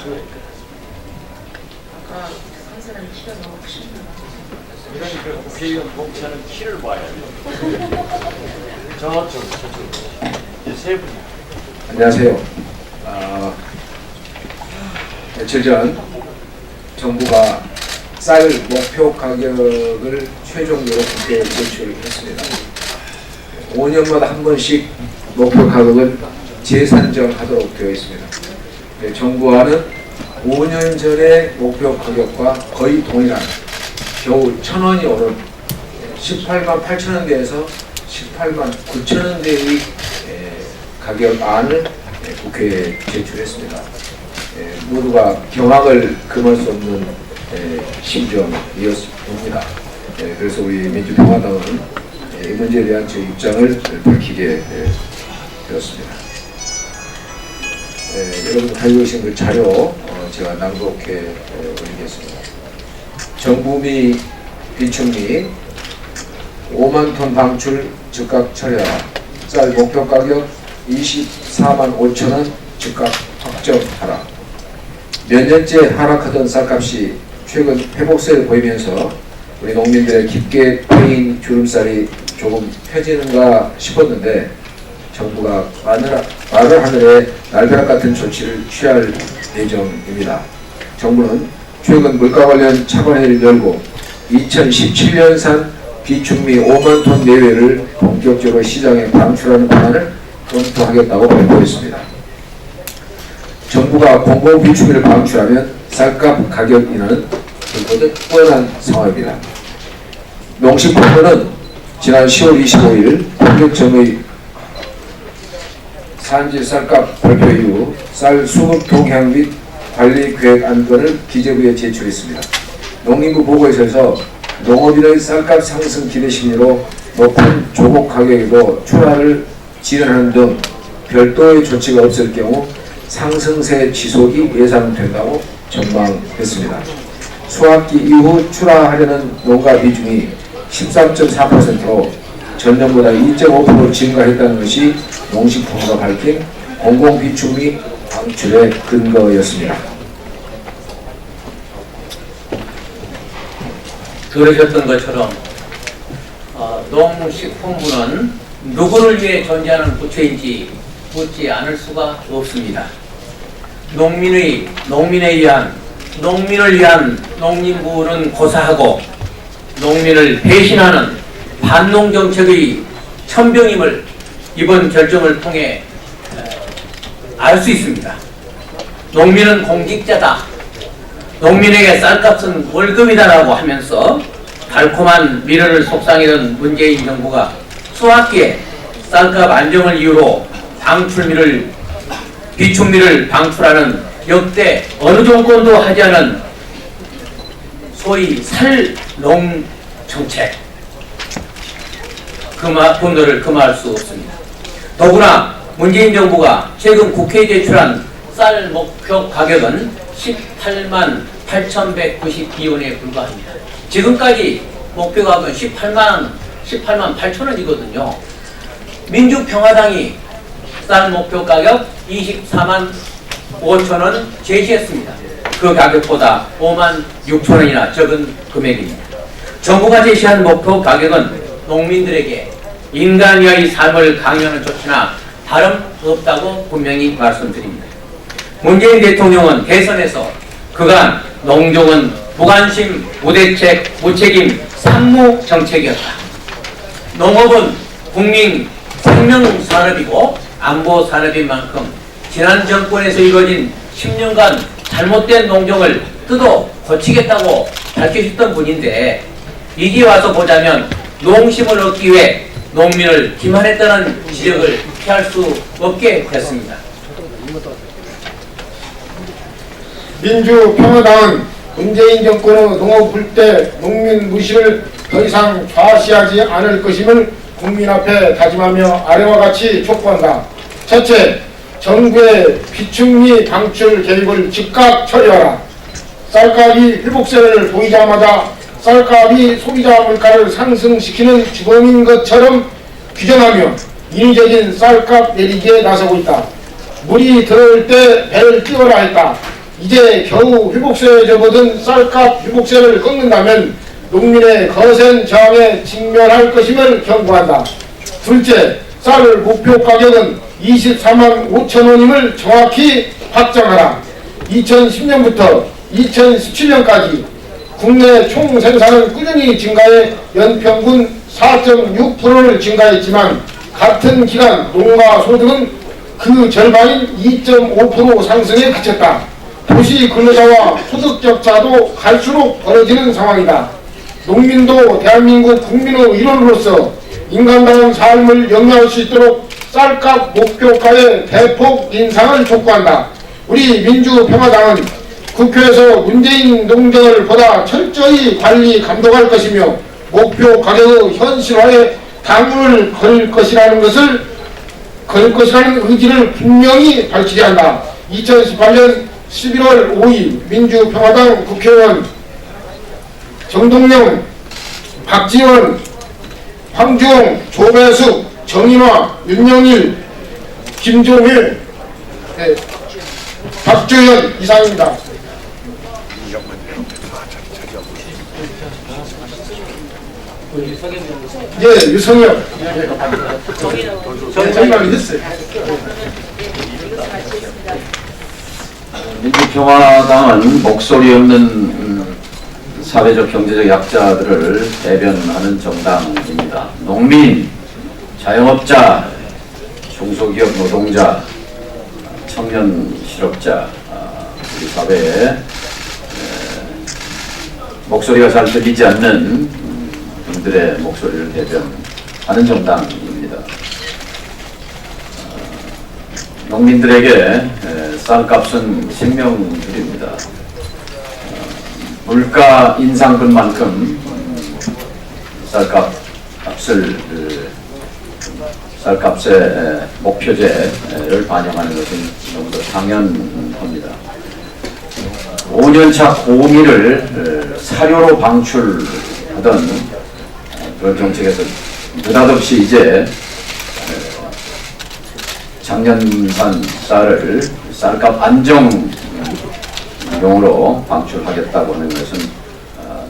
아까 한 사람이 키가 너무 크셨나 봐. 그러니까 국회의원 복차는 키를 봐야 돼. 저쪽. 이제 세 분이. 안녕하세요. 며칠 전 정부가 쌀 목표 가격을 최종적으로 국회에 제출했습니다. 5년마다 한 번씩 목표 가격을 재산정하도록 되어 있습니다. 정부와는 5년 전의 목표 가격과 거의 동일한 겨우 1,000원이 오른 18만 8천 원대에서 18만 9천 원대의 가격안을 국회에 제출했습니다. 모두가 경악을 금할 수 없는 심정이었습니다. 그래서 우리 민주평화당은 이 문제에 대한 제 입장을 밝히게 되었습니다. 여러분 가지고 계신 그 자료 제가 낭독해 드리겠습니다. 정부미 비축미 5만 톤 방출 즉각 철회하라. 쌀 목표 가격 24만 5천 원 즉각 확정하라. 몇 년째 하락하던 쌀값이 최근 회복세를 보이면서 우리 농민들의 깊게 패인 주름살이 조금 펴지는가 싶었는데 정부가 마늘 하늘에 날벼락 같은 조치를 취할 예정입니다. 정부는 최근 물가 관련 차관회의를 열고 2017년산 비축미 5만 톤 내외를 본격적으로 시장에 방출하는 방안을 검토하겠다고 발표했습니다. 정부가 공공 비축미를 방출하면 쌀값 가격 인하는 불거듯 뻔한 상황입니다. 농식품부는 지난 10월 25일 본격정의 산지 쌀값 발표 이후 쌀 수급 동향 및 관리 계획 안건을 기재부에 제출했습니다. 농림부 보고서에서 농업인의 쌀값 상승 기대 심리로 높은 조곡 가격에도 출하를 진행하는 등 별도의 조치가 없을 경우 상승세 지속이 예상된다고 전망했습니다. 수학기 이후 출하하려는 농가 비중이 13.4%로 전년보다 2.5% 증가했다는 것이 농식품부가 밝힌 공공비축미 방출의 근거였습니다. 들으셨던 것처럼 농식품부는 누구를 위해 존재하는 부처인지 묻지 않을 수가 없습니다. 농민을 위한 농림부는 고사하고 농민을 배신하는 반농정책의 천병임을 이번 결정을 통해 알 수 있습니다. 농민은 공직자다. 농민에게 쌀값은 월급이다라고 하면서 달콤한 미래를 속상이던 문재인 정부가 수학기에 쌀값 안정을 이유로 비축미를 방출하는 역대 어느 정권도 하지 않은 소위 살농 정책 분노를 금할 수 없습니다. 더구나 문재인 정부가 최근 국회에 제출한 쌀 목표 가격은 18만 8,192원에 불과합니다. 지금까지 목표 가격은 18만 8천 원이거든요. 민주평화당이 쌀 목표 가격 24만 5천 원 제시했습니다. 그 가격보다 5만 6천 원이나 적은 금액입니다. 정부가 제시한 목표 가격은 농민들에게 인간의 삶을 강요하는 조치나 다름없다고 분명히 말씀드립니다. 문재인 대통령은 대선에서 그간 농종은 무관심, 무대책, 무책임, 산무 정책이었다. 농업은 국민 생명산업이고 안보산업인 만큼 지난 정권에서 이뤄진 10년간 잘못된 농정을 뜯어 고치겠다고 밝히셨던 분인데 이제 와서 보자면 농심을 얻기 위해 농민을 기만했다는 지적을 피할 수 없게 됐습니다. 민주평화당은 문재인 정권의 농업 불태 농민 무시를 더 이상 좌시하지 않을 것임을 국민 앞에 다짐하며 아래와 같이 촉구한다. 첫째, 정부의 비축미 방출 계획을 즉각 처리하라. 쌀값이 회복세를 보이자마자 쌀값이 소비자 물가를 상승시키는 주범인 것처럼 규정하며 인위적인 쌀값 내리기에 나서고 있다. 물이 들어올 때 배를 띄워라 했다. 이제 겨우 회복세에 접어든 쌀값 회복세를 꺾는다면 농민의 거센 저항에 직면할 것임을 경고한다. 둘째, 쌀 목표 가격은 24만 5천 원임을 정확히 확정하라. 2010년부터 2017년까지 국내 총 생산은 꾸준히 증가해 연평균 4.6%를 증가했지만 같은 기간 농가 소득은 그 절반인 2.5% 상승에 그쳤다. 도시 근로자와 소득 격차도 갈수록 벌어지는 상황이다. 농민도 대한민국 국민의 일원으로서 인간다운 삶을 영위할 수 있도록 쌀값 목표가의 대폭 인상을 촉구한다. 우리 민주평화당은 국회에서 문재인 농정을 보다 철저히 관리 감독할 것이며 목표 가격의 현실화에 당을 걸 것이라는 의지를 분명히 밝히게 한다. 2018년 11월 5일 민주평화당 국회의원 정동영, 박지원, 황주홍, 조배숙, 정인화, 윤영일, 김종일, 박주현 이상입니다. 예, 유성엽. 정말 했어요. 민주평화당은 목소리 없는 사회적 경제적 약자들을 대변하는 정당입니다. 농민, 자영업자, 중소기업 노동자, 청년 실업자, 우리 사회에 목소리가 잘 들리지 않는 분들의 목소리를 대변하는 정당입니다. 농민들에게 쌀값은 생명줄입니다. 물가 인상분만큼 쌀값의 목표제를 반영하는 것은 너무도 당연합니다. 5년차 고금리를 사료로 방출하던 그런 정책에서 느닷없이 이제 작년산 쌀을 쌀값 안정용으로 방출하겠다고 하는 것은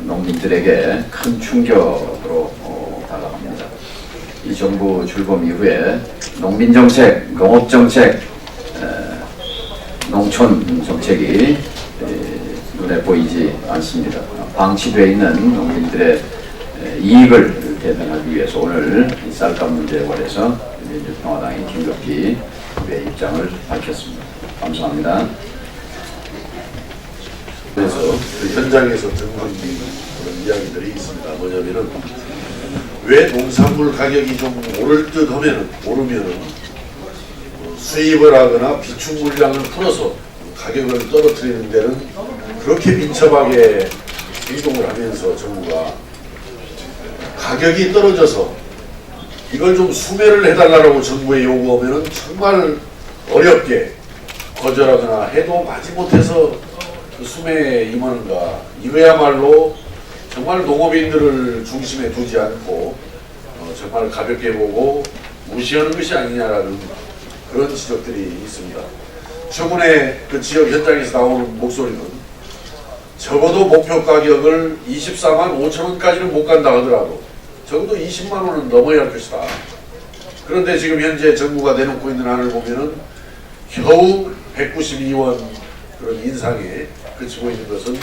농민들에게 큰 충격으로 다가갑니다. 이 정부 출범 이후에 농민정책, 농업정책, 농촌정책이 눈에 보이지 않습니다. 방치되어 있는 농민들의 이익을 대변하기 위해서 오늘 이 쌀값 문제에 관해서 민주평화당이 긴급히 우리의 입장을 밝혔습니다. 감사합니다. 그래서 그 현장에서 듣는 그런 이야기들이 있습니다. 뭐냐면은 왜 농산물 가격이 좀 오를 듯 오르면은 수입을 하거나 비축 물량을 풀어서 가격을 떨어뜨리는 데는 그렇게 민첩하게 행동을 하면서 정부가 가격이 떨어져서 이걸 좀 수매를 해달라고 정부에 요구하면은 정말 어렵게 거절하거나 해도 마지못해서 그 수매에 임하는가, 이거야말로 정말 농업인들을 중심에 두지 않고 정말 가볍게 보고 무시하는 것이 아니냐라는 그런 지적들이 있습니다. 최근에 그 지역 현장에서 나오는 목소리는 적어도 목표 가격을 24만 5천 원까지는 못 간다 하더라도 적어도 20만 원은 넘어야 할 것이다. 그런데 지금 현재 정부가 내놓고 있는 안을 보면은 겨우 192원 그런 인상에 그치고 있는 것은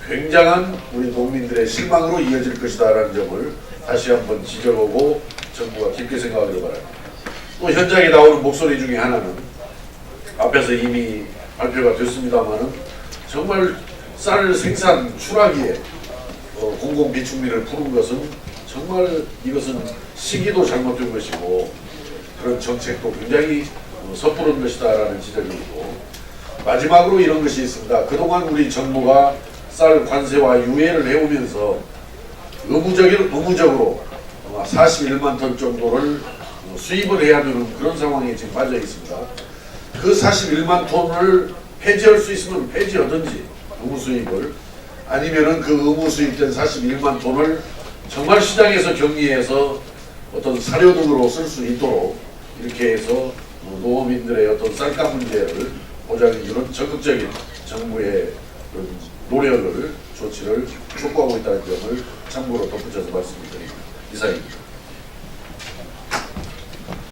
굉장한 우리 농민들의 실망으로 이어질 것이다라는 점을 다시 한번 지적하고 정부가 깊게 생각하길 바랍니다. 또 현장에 나오는 목소리 중에 하나는 앞에서 이미 발표가 됐습니다만은 정말 쌀 생산 추락기에 공공비축비를 푸는 것은 정말 이것은 시기도 잘못된 것이고 그런 정책도 굉장히 섣부른 것이다라는 지적이 있고 마지막으로 이런 것이 있습니다. 그동안 우리 정부가 쌀 관세와 유예를 해오면서 의무적으로 41만 톤 정도를 수입을 해야 되는 그런 상황에 지금 빠져 있습니다. 그 41만 톤을 폐지할 수 있으면 폐지하든지 의무 수입을 아니면은 그 의무 수입된 41만 톤을 정말 시장에서 경리해서 어떤 사료 등으로 쓸 수 있도록 이렇게 해서 농업인들의 어떤 쌀값 문제를 보장해 주는 적극적인 정부의 그런 노력을 조치를 촉구하고 있다는 점을 참고로 덧붙여서 말씀드립니다. 이상입니다.